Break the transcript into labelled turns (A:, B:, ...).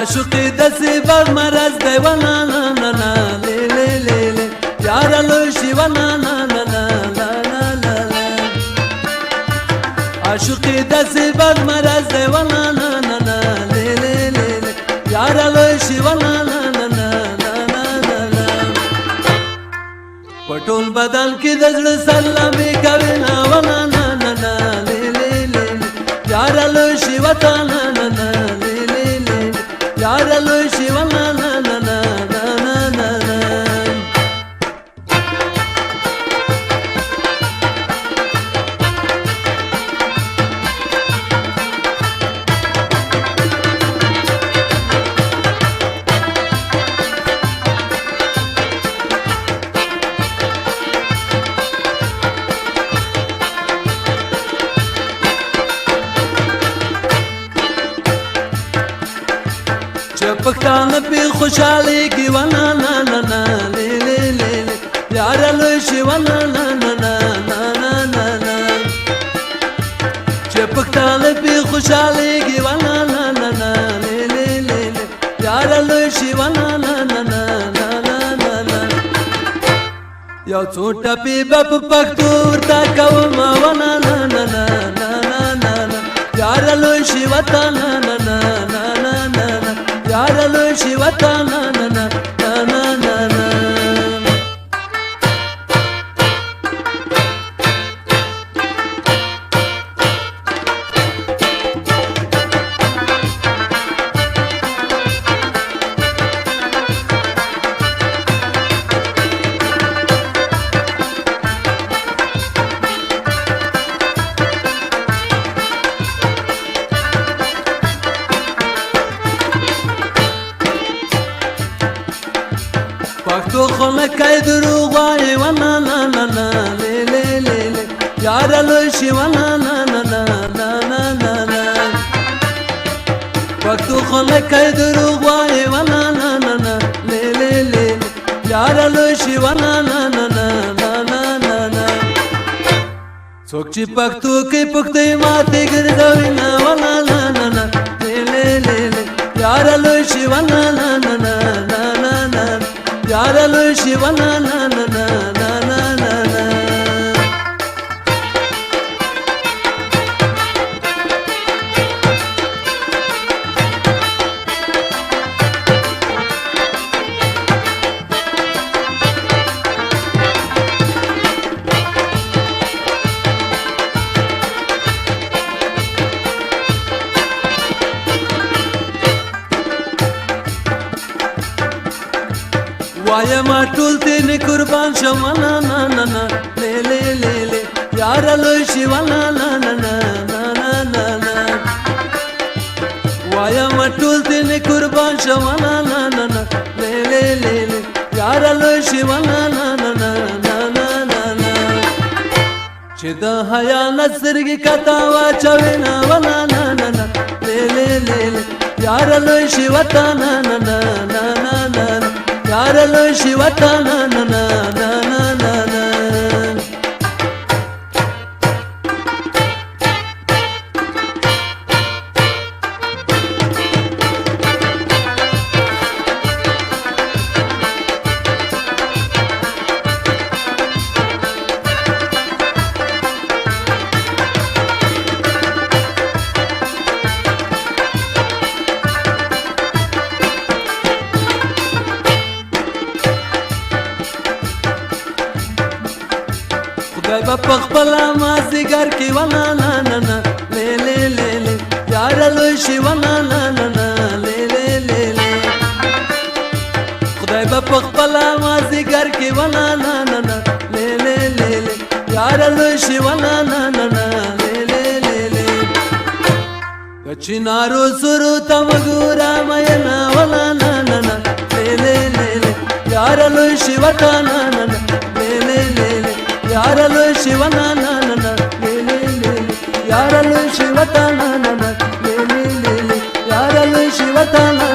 A: عاشقی دسی بغ مرز دی ونا نا نا نا لی لی لی لی یارا لوشی ونا نا نا نا لا لا لا لا عاشقی دسی بغ مرز دی ونا نا نا نا لی لی لی لی یارا لوشی ونا نا نا نا لا لا لا لا پټول بدن کې د زړه سلامي کوي نا ونا نا نا نا لی لی لی یارا لوشی وتا نا نا نا لی لی لی یارا لوشی ونا نا نا نا نا نا نا نا پښتانه په خوشالي کې ونا نا نا نا لی لی لی یارا لوشي ونا نا نا نا نا نا نا نا چې پښتانه په خوشالي کې ونا نا نا نا لی لی لی یارا لوشي ونا نا نا نا نا نا نا یو څو ټپې په پښتو ورته کوم ونا نا نا نا نا نا نا یارا لوشي وتا نا نا نا نا نا یارا لوشي وتا نا نا نا نا نا نا پښتو خلکای دروغ وایي ونا نا نا نا لی لی لی یارا لوشي ونا نا نا نا نا نا نا نا پښتو خلکای دروغ وایي ونا نا نا نا لی لی لی یارا لوشي ونا نا نا نا نا نا نا نا څوک چې پښتو کې پښتې ماته ګرځوي نا ونا نا نا نا لی لی لی یارا لوشي ونا نا نا نا نا نا یارا لوشي ونا نا نا نا نا نا نا نا وایم ټول تین قربان شم نا نا نا نا لی لی لی لی یارا لوشي ونا نا نا نا نا نا نا نا وایم ټول تین قربان شم نا نا نا نا لی لی لی یارا لوشي ونا نا نا نا نا نا نا نا چې د حیا نصرګي کتا واچوي نا ونا نا نا نا لی لی لی یارا لوشي وتا نا نا نا نا نا یارا لوشي وتا نا نا نا نا نا نا نا خدای با پخپلا مازدیګر کې ونا نا نا نا لی لی لی یارا لوشي ونا نا نا نا لی لی لی خدای با پخپلا مازدیګر کې ونا نا نا نا لی لی لی یارا لوشي ونا نا نا نا لی لی لی کچینارو سرو تم ګورا مې نا ونا نا نا نا لی لی لی یارا لوشي وتا نا نا نا لی لی لی یارا لوشي ونا نا نا نا لی لی لی یارا لوشي وتا نا نا نا لی لی لی یارا لوشي وتا نا